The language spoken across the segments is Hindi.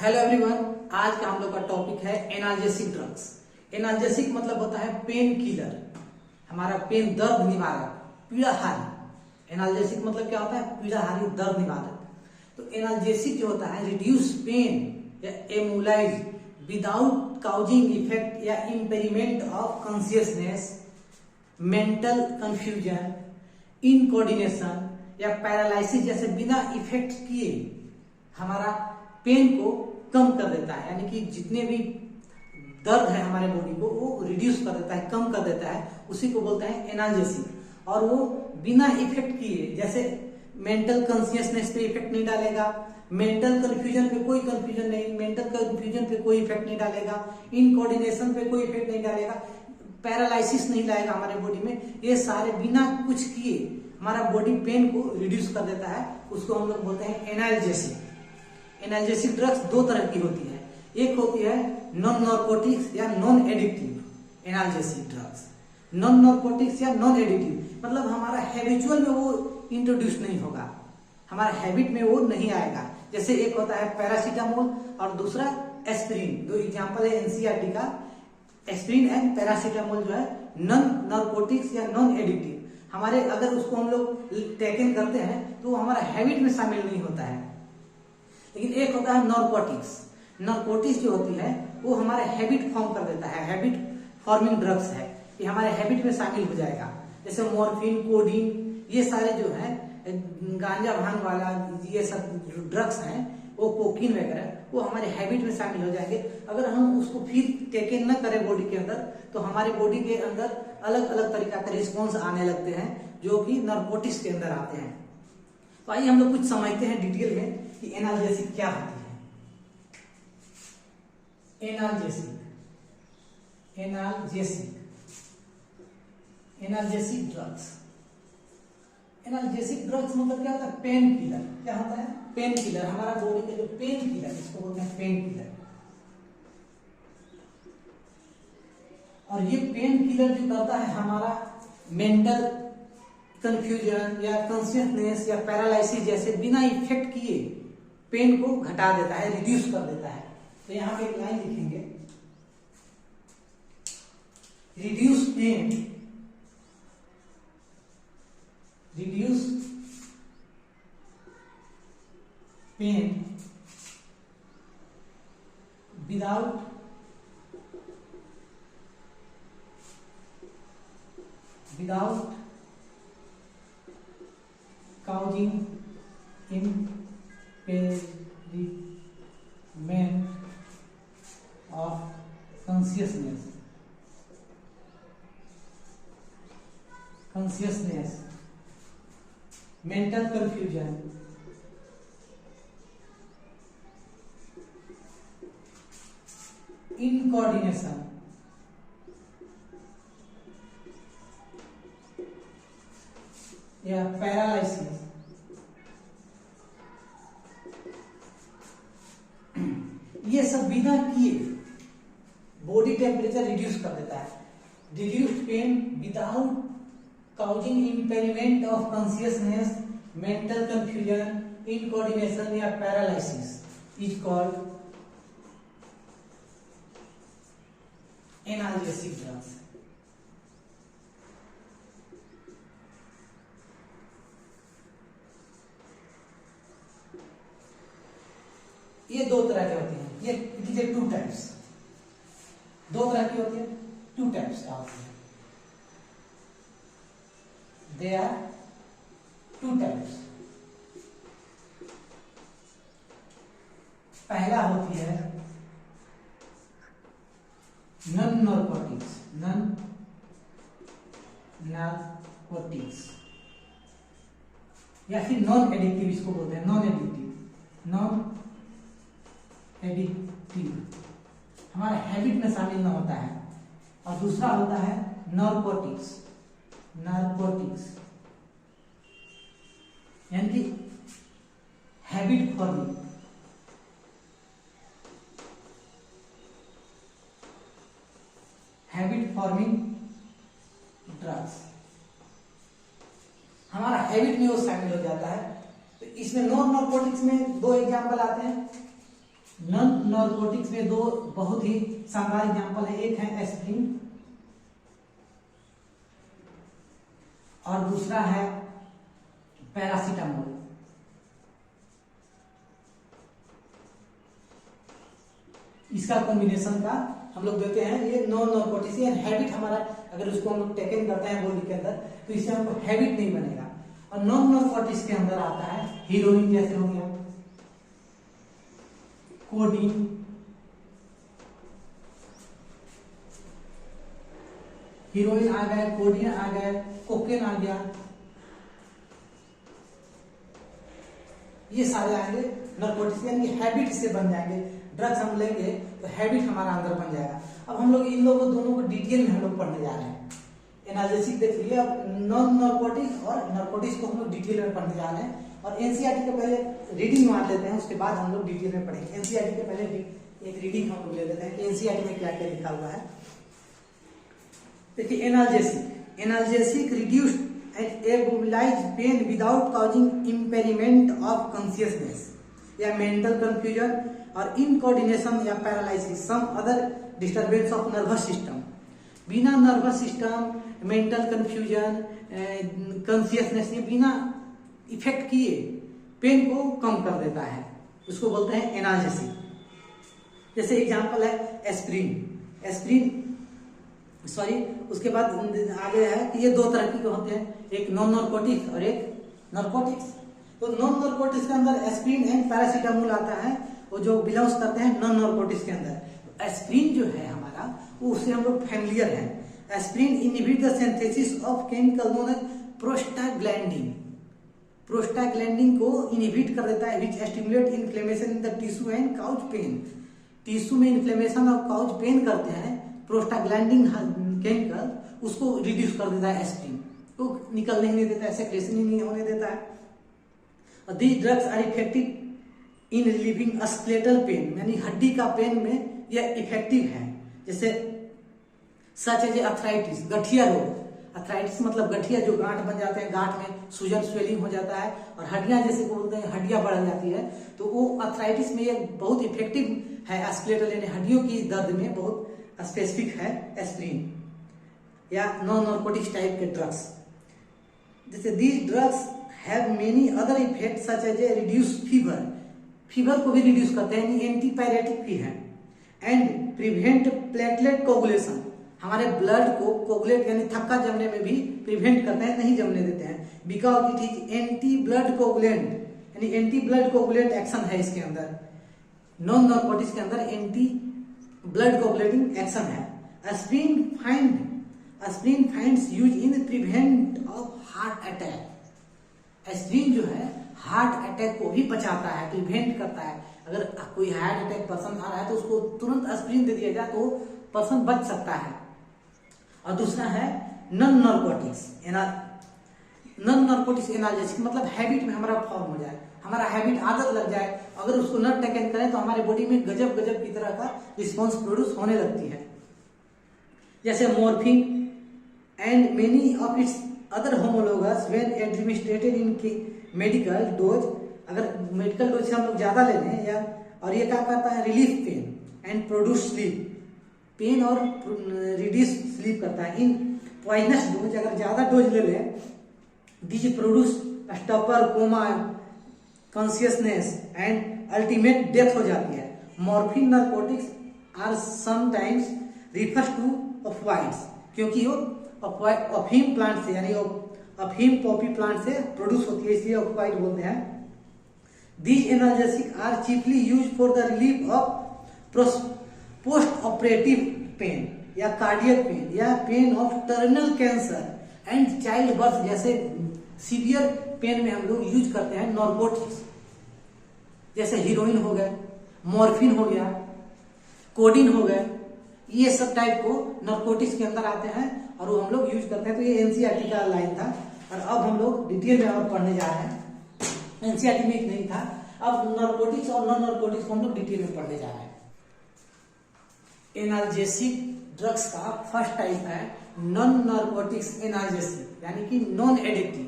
हेलो एवरीवन, आज का हम लोग का टॉपिक है एनाल्जेसिक ड्रग्स। एनाल्जेसिक मतलब होता है पेन किलर, हमारा पेन दर्द निवारक, पीड़ाहारी। एनाल्जेसिक मतलब क्या होता है? पीड़ाहारी, दर्द निवारक। तो एनाल्जेसिक जो होता है रिड्यूस पेन या एमुलाइज विदाउट काउजिंग इफेक्ट या इम्पेरिमेंट of consciousness, mental confusion, incoordination या पैरालिसिस जैसे बिना इफेक्ट किए हमारा पेन को कम कर देता है। यानी कि जितने भी दर्द है हमारे बॉडी को वो रिड्यूस कर देता है, कम कर देता है, उसी को बोलते हैं एनाल्जेसिक। और वो बिना इफेक्ट किए, जैसे मेंटल कॉन्शियसनेस पे इफेक्ट नहीं डालेगा, मेंटल कंफ्यूजन पे कोई कंफ्यूजन नहीं, मेंटल कंफ्यूजन पे कोई इफेक्ट नहीं डालेगा, इनकोऑर्डिनेशन पे कोई इफेक्ट नहीं डालेगा, पैरालिसिस नहीं लाएगा हमारे बॉडी में। ये सारे बिना कुछ किए हमारा बॉडी पेन को रिड्यूस कर देता है, उसको हम लोग बोलते हैं एनाल्जेसिक। एनाल्जेसिक ड्रग्स दो तरह की होती है, एक होती है नॉन नार्कोटिक्स या non addictive analgesic drugs. Non narcotics या नॉन एडिक्टिव मतलब हमारा हैबिचुअल में वो इंट्रोड्यूस नहीं होगा, हमारा हैबिट में वो नहीं आएगा। जैसे एक होता है पैरासीटामोल और दूसरा एस्पिरिन। दो एग्जांपल है एनसीईआरटी का, एस्पिरिन एंड पैरासीटामोल जो है नॉन नार्कोटिक्स या नॉन एडिक्टिव। हमारे अगर उसको हम लोग टेकन करते हैं तो हमारा हैबिट में शामिल नहीं होता है। लेकिन एक होता है नार्कोटिक्स। नार्कोटिक्स जो होती है वो हमारे हैबिट फॉर्म कर देता है, हैबिट फॉर्मिंग ड्रग्स है, ये हमारे हैबिट में शामिल हो जाएगा। जैसे मॉर्फिन, कोडीन, ये सारे जो है गांजा भांग वाला ये सब ड्रग्स हैं, वो कोकीन वगैरह, वो हमारे हैबिट में शामिल हो जाएंगे। अगर हम उसको फिर टेकन न करें बॉडी के अंदर तो हमारे बॉडी के अंदर अलग अलग तरीका का रिस्पॉन्स आने लगते हैं जो कि नार्कोटिक्स के अंदर आते हैं। तो आइए हम लोग कुछ समझते हैं डिटेल में कि एनाल्जेसिक क्या होती है। Analgesic drugs. एनाल्जेसिक ड्रग्स मतलब क्या होता है? Pain killer. क्या होता है? Pain killer. हमारा बॉडी का जो पेन किलर, इसको बोलते हैं पेन किलर। और ये पेन किलर जो करता है हमारा मेंटल कंफ्यूजन या कॉन्शियसनेस या पैरालिसिस जैसे बिना इफेक्ट किए पेन को घटा देता है, रिड्यूस कर देता है। तो यहां पे एक लाइन लिखेंगे, reduce pain, reduce pain without causing impairment of consciousness, mental confusion, incoordination, या पैरालिसिस, ये सब बिना किए बॉडी टेम्परेचर रिड्यूस कर देता है। Reduced pain without causing impairment of consciousness, mental confusion, incoordination या paralysis is called analgesic drugs. ये दो तरह के होते हैं, ये it is a two types. दो तरह की होती है, टू टाइप्स का होती है। They are two types. पहला होती है नॉन नार्कोटिक्स, या फिर नॉन एडिक्टिव, इसको बोलते हैं नॉन एडिक्टिव, हमारे हैबिट में शामिल न होता है। और दूसरा होता है नार्कोटिक्स, यानी कि हैबिट फॉर्मिंग। ड्रग्स हमारा हैबिट में वो शामिल हो जाता है। तो इसमें नॉन नार्कोटिक्स में दो एग्जांपल आते हैं, नॉन नार्कोटिक्स में दो बहुत ही शानदार एग्जांपल है, एक है एस्प्रिन और दूसरा है पैरासीटामोल। इसका कॉम्बिनेशन का हम लोग देते हैं, ये नॉन नार्कोटिक्स हैबिट हमारा, अगर उसको हम लोग टेकन करते हैं बॉडी के अंदर तो इससे हमको हैबिट नहीं बनेगा। और नॉन नार्कोटिक्स के अंदर आता है हीरोइन, जैसे हो गया कोडीन, हीरोइन आ गया, कोडीन आ गया, कोकेन आ गया, ये सारे आएंगे नार्कोटिक्स, यानी हैबिट से बन जाएंगे। ड्रग्स हम लेंगे तो हैबिट हमारा अंदर बन जाएगा। अब हम लोग इन लोगों दोनों को डिटेल में हम लोग पढ़ने जा रहे हैं। एनालिसिस देख लिए, अब नॉन नार्कोटिक्स और नार्कोटिक्स को हम लोग डिटेल में पढ़ने जा रहे हैं। और एनसीईआरटी के पहले रीडिंग मान लेते हैं, उसके बाद हम लोग डिटेल में पढ़ेंगे। एनसीईआरटी के पहले एक रीडिंग हम लोग ले लेते हैं कि एनसीईआरटी में क्या क्या लिखा हुआ है। देखिए analgesic reduce and abolish pain without causing impairment of consciousness या मेंटल कंफ्यूजन और इनकोऑर्डिनेशन या paralysis, some other disturbance of nervous system. बिना nervous system, mental confusion, consciousness, ये बिना इफेक्ट किए पेन को कम कर देता है, उसको बोलते हैं एनाल्जेसिक। जैसे एग्जांपल है एस्प्रिन, उसके बाद आगे है कि ये दो तरह के होते हैं, एक नॉन नार्कोटिक्स और एक नार्कोटिक्स। तो नॉन नार्कोटिक्स के अंदर एस्प्रिन एंड पैरासीटामोल आता है, वो जो बिलोंग्स करते हैं नॉन नार्कोटिक्स के अंदर। एस्प्रिन जो है हमारा, वो उससे हम लोग फैमिलियर है। Aspirin inhibit the synthesis of chemical known as prostaglandin. Prostaglandin को इनहिबिट कर देता है, which stimulate inflammation in the tissue and cause pain. Tissue में इन्फ्लेमेशन और काउच पेन करते हैं प्रोस्टाग्लैंडिन केमिकल, उसको रिड्यूस कर देता है एस्प्रिन, तो निकलने ही नहीं देता है, सेक्रेशन ही नहीं होने देता है। और these drugs are effective in relieving skeletal pain, यानी हड्डी का पेन में यह इफेक्टिव है। जैसे सच एज अर्थराइटिस, गठिया रोग। अर्थराइटिस मतलब गठिया, जो गांठ बन जाते हैं, गांठ में सूजन स्वेलिंग हो जाता है और हड्डियां जैसे बोलते हैं हड्डियां बढ़ जाती है, तो वो अर्थराइटिस में ये बहुत इफेक्टिव है। स्केलेटल यानी हड्डियों की दर्द में बहुत स्पेसिफिक है एस्प्रिन या नॉन नार्कोटिक्स टाइप के ड्रग्स। जैसे these drugs have many other effect such as a reduce fever को भी रिड्यूस करते हैं, एंटीपायरेटिक भी है। एंड प्रिवेंट प्लेटलेट कोगुलेशन, हमारे ब्लड को कोगुलेट यानी थक्का जमने में भी प्रिवेंट करते हैं, नहीं जमने देते हैं। Because it is anti blood coagulant, यानी एंटी ब्लड कोगुलेंट एक्शन है इसके अंदर। नॉन नार्कोटिक्स के अंदर एंटी ब्लड कोगुलेटिंग एक्शन है। Aspirin finds use in prevent of heart attack. Aspirin जो है हार्ट अटैक को भी बचाता है, प्रिवेंट करता है। अगर कोई हार्ट अटैक पर्सन आ रहा है तो उसको तुरंत एस्प्रिन दे दिया जाए तो पर्सन बच सकता है। और दूसरा है नॉन नार्कोटिक्स एनाल्जेसिक, मतलब हैबिट में हमारा फॉर्म हो जाए, हमारा हैबिट आदत लग जाए, अगर उसको न टेकन करें तो हमारे बॉडी में गजब की तरह का रिस्पॉन्स प्रोड्यूस होने लगती है। जैसे morphine and many of its other homologous when administrated in medical dose, अगर मेडिकल डोज से हम लोग ज्यादा ले लें या, और ये क्या करता है relief pain and produce sleep, pain और रिड्यूस स्लीप करता है। इन पॉइजनस डोज, अगर ज्यादा डोज ले लें, this produce stupor, coma, consciousness and ultimate death हो जाती है। Morphine narcotics are sometimes refers to opioids, क्योंकि वो अफीम प्लांट से, यानी अफीम पॉपी प्लांट से प्रोड्यूस होती है, इसलिए ऑफवाइड बोलते हैं। These analgesic are chiefly use for the relief of post operative pain या कार्डियक पेन या pain of terminal cancer and child birth जैसे सीवियर पेन में हम लोग यूज करते हैं नार्कोटिक्स। जैसे हीरोइन हो गया, मॉर्फिन हो गया, कोडीन हो गया, ये सब टाइप को नार्कोटिक्स के अंदर आते हैं और वो हम लोग यूज करते हैं। तो ये एनसीईआरटी का लाइन था और अब हम लोग डिटेल में और पढ़ने जा रहे हैं। एनसीईआरटी में नहीं था, अब नार्कोटिक्स और नॉन नार्कोटिक्स को हम लोग डिटेल में पढ़ने जा रहे हैं। एनाल्जेसिक ड्रग्स का फर्स्ट टाइप है नॉन नार्कोटिक्स एनाल्जेसिक, यानी कि नॉन एडिक्टिव।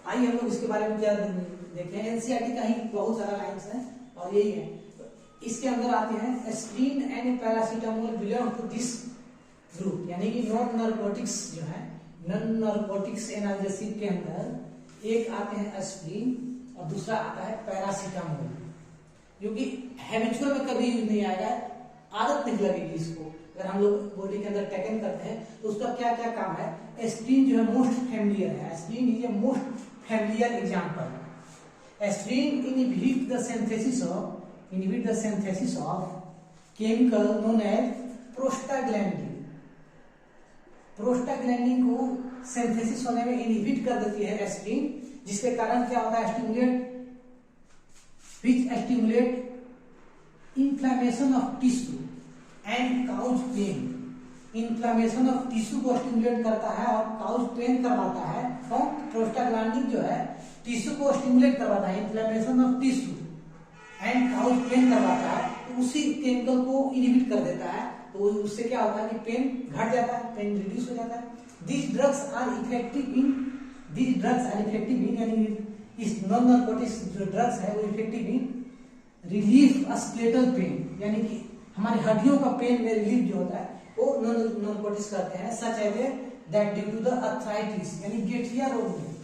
आइए हम लोग इसके बारे में क्या देखें। एनसीईआरटी का ही बहुत सारा लाइन्स है और यही है इसके अंदर आते हैं aspirin and paracetamol belong to this group, यानी कि नॉन नार्कोटिक्स जो है, नॉन नार्कोटिक्स एनाल्जेसिक के अंदर एक आते हैं एस्पिरिन और दूसरा आता है पैरासीटामोल, जो कि हैबिचुअल में कभी यूज नहीं आएगा, आदत नहीं लगेगी इसको। अगर हम लोग बॉडी के अंदर टेकन करते हैं तो उसका क्या क्या काम है। एस्पिरिन जो है मोस्ट फैमिलियर है, aspirin is a most familiar example. Aspirin inhibit the synthesis of chemical known as prostaglandin. Prostaglandin को सिंथेसिस होने में इनहिबिट कर देती है एस्पिरिन, जिसके कारण क्या होता है, stimulate inflammation of tissue and cause pain. Inflammation of tissue को स्टिमुलेट करता है और काउज पेन करवाता है। कौन? प्रोस्टाग्लैंडिन जो है टिश्यू को स्टिमुलेट करवाता है, inflammation of tissue and cause pain करवाता है, तो उसी केमिकल को इनहिबिट कर देता है, तो उससे क्या होता है कि पेन घट जाता है, पेन रिड्यूस हो जाता है। These drugs are effective in यानी इस नॉन नार्कोटिक्स जो ड्रग्स है वो effective in relief skeletal pain, यानी कि हमारी हड्डियों का पेन में रिलीफ जो होता है वो नॉन नार्कोटिक्स करते हैं। Such as that due to the arthritis, यानी गठिया रोग में,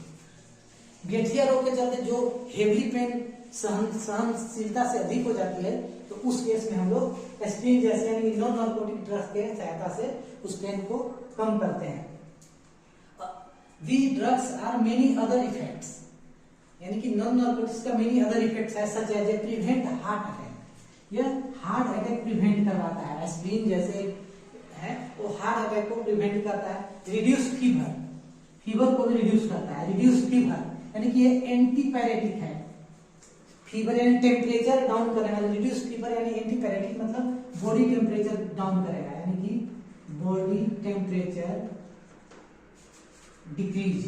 गठिया रोग के चलते जो हेवी पेन सहनशीलता से अधिक हो जाती है, तो उस केस में हम लोग एस्पिरिन जैसे यानी नॉन नार्कोटिक ड्रग्स के सहायता से उस पेन को कम करते हैं। These drugs are many other effects, यानी कि नॉन नार्कोटिक्स का मेनी अदर इफेक्ट्स है, such as prevent heart attack. यह हार्ट अटैक प्रिवेंट करवाता है, एस्पिरिन जैसे है वो हार्ट अटैक को प्रिवेंट करता है। रिड्यूस फीवर, फीवर को भी रिड्यूस करता है। रिड्यूस फीवर यानी कि ये एंटीपायरेटिक है। फीवर यानी टेम्परेचर डाउन करेगा, रिड्यूस फीवर यानी एंटीपायरेटिक मतलब बॉडी टेम्परेचर डाउन करेगा, यानी कि बॉडी टेम्परेचर डिक्रीज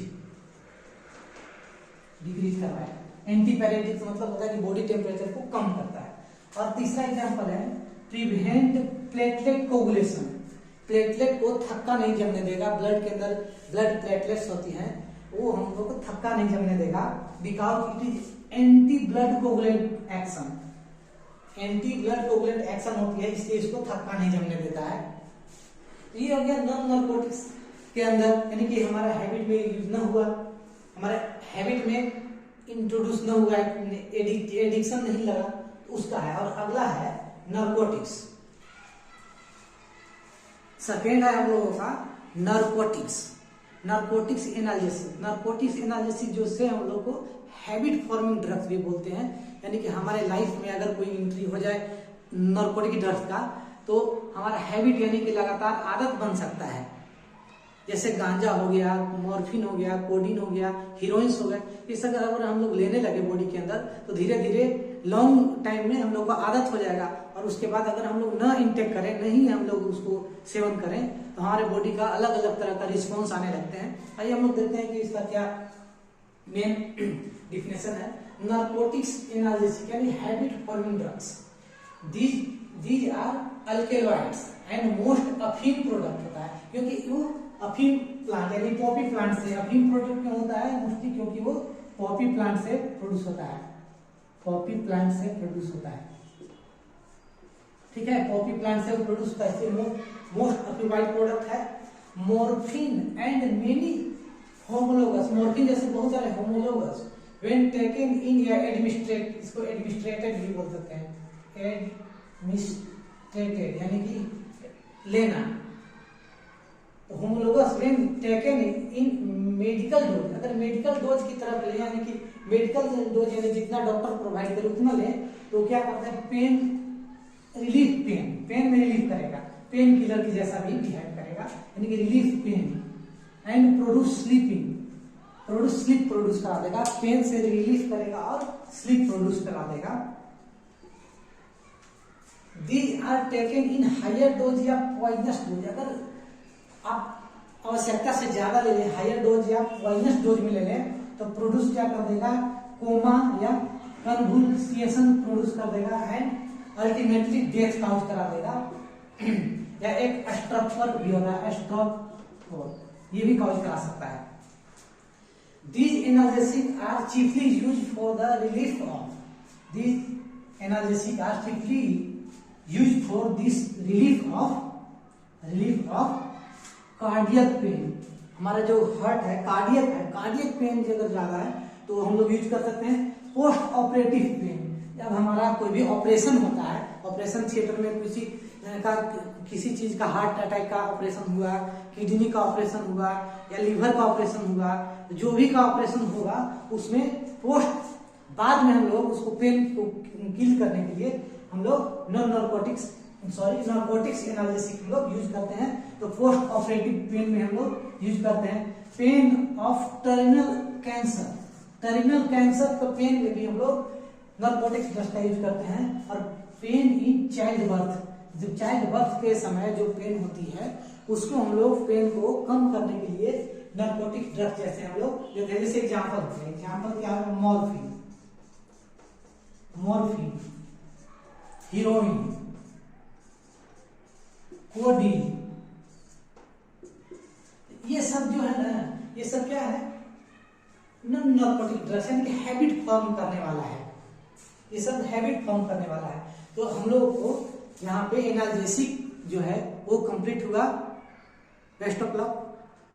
कर रहा है। एंटीपायरेटिक मतलब होता है कि बॉडी टेम्परेचर को कम करता है। और तीसरा एग्जांपल है प्रिवेंट प्लेटलेट कोगुलेशन। प्लेटलेट को थक्का नहीं जमने देगा, ब्लड के अंदर ब्लड प्लेटलेट्स होती हैं वो हम लोग को थक्का नहीं जमने देगा, because it is anti blood coagulant action. Anti blood coagulant action होती है, इसलिए इसको थक्का नहीं जमने देता है। ये हो गया नॉन नार्कोटिक्स के अंदर, यानी कि हमारा हैबिट में यूज ना हुआ, हमारे हैबिट में इंट्रोड्यूस ना हुआ, एडिक्शन नहीं लगा, तो उसका है। और अगला है नार्कोटिक्स। सेकेंड है हम लोगों का narcotics, narcotics analgesic. Narcotics analgesic जो से हम लोग को हैबिट फॉर्मिंग ड्रग्स भी बोलते हैं, यानी कि हमारे लाइफ में अगर कोई एंट्री हो जाए नार्कोटिक ड्रग्स का, तो हमारा हैबिट यानी कि लगातार आदत बन सकता है। जैसे गांजा हो गया, मॉर्फिन हो गया, कोडीन हो गया, हीरोइंस हो गया, ये सब अगर हम लोग लेने लगे बॉडी के अंदर, तो धीरे धीरे लॉन्ग टाइम में हम लोग को आदत हो जाएगा। और उसके बाद अगर हम लोग न इंटेक करें, नहीं हम लोग उसको सेवन करें, तो हमारे बॉडी का अलग अलग तरह का रिस्पॉन्स आने लगते हैं। आइए हम लोग देखते हैं कि इसका क्या मेन डिफिनेशन है। नार्कोटिक्स एनाल्जेसिक यानी habit forming drugs, these are alkaloids and most अफीम प्रोडक्ट होता है, क्योंकि वो अफीम प्लांट यानी पॉपी प्लांट से, अफीम प्रोडक्ट क्यों होता है मोस्टली, क्योंकि वो पॉपी प्लांट से प्रोड्यूस होता है, पॉपी प्लांट से प्रोड्यूस होता है। ठीक है, पॉपी प्लांट से प्रोड्यूस होता है, इसलिए मोस्ट अफीमाइड प्रोडक्ट है। Morphine and many homologous, morphine जैसे बहुत सारे होमोलोगस व्हेन टेकन इन या एडमिनिस्ट्रेट, इसको एडमिनिस्ट्रेटेड भी बोल सकते हैं, एडमिनिस्ट्रेटेड यानी कि लेना। Homologous when taken in medical dose, अगर मेडिकल डोज की तरफ ले, यानी कि मेडिकल डोज यानी जितना डॉक्टर प्रोवाइड करे उतना ले, तो क्या करता है पेन रिलीफ, पेन में रिलीफ करेगा, पेन किलर की जैसा भी बिहेव करेगा, यानी कि relief pain. And produce sleeping, sleep produce करा देगा, पेन से रिलीफ करेगा और स्लीप प्रोड्यूस करा देगा। These are taken in higher dose या पॉइजनस डोज, अगर आप आवश्यकता से ज्यादा ले लें, हायर डोज या पॉइजनस डोज में ले लें, तो प्रोड्यूस क्या कर देगा, कोमा या कन्वुल्सिएशन प्रोड्यूस कर देगा एंड अल्टीमेटली डेथ काउज करा देगा। या एक स्ट्रक्चर भी होता है, स्ट्रोक, ये भी काउज करा सकता है। These analgesics are chiefly used for the relief of, these analgesic are strictly use for this relief of cardiac pain. हमारा जो हार्ट है, कार्डियक पेन अगर ज्यादा है तो हम लोग यूज कर सकते हैं पोस्ट ऑपरेटिव पेन। जब हमारा कोई भी ऑपरेशन होता है, ऑपरेशन थिएटर में किसी चीज का हार्ट अटैक का ऑपरेशन हुआ, किडनी का ऑपरेशन हुआ या लीवर का ऑपरेशन हुआ, जो भी का ऑपरेशन होगा उसमें पोस्ट बाद में हम लोग उसको पेन को किल करने के लिए हम लोग नार्कोटिक्स एनाल्जेसिक हम लोग यूज करते हैं। तो पोस्ट ऑपरेटिव पेन में हम लोग यूज करते हैं पेन ऑफ टर्मिनल कैंसर का पेन में भी हम लोग नार्कोटिक्स ड्रग्स का यूज करते हैं। और पेन इन चाइल्ड बर्थ, जो चाइल्ड बर्थ के समय जो पेन होती है उसको हम लोग पेन को कम करने के लिए नार्कोटिक ड्रग्स जैसे हम लोग जैसे एग्जाम्पल क्या है, मॉर्फिन, हीरोइन, कोडीन, ये सब जो है ना, ये सब क्या है, नॉन नार्कोटिक ड्रग्स, यानी कि हैबिट फॉर्म करने वाला है। ये सब हैबिट फॉर्म करने वाला है। तो हम लोग को यहाँ पे एनाल्जेसिक जो है वो कंप्लीट हुआ। Best of luck.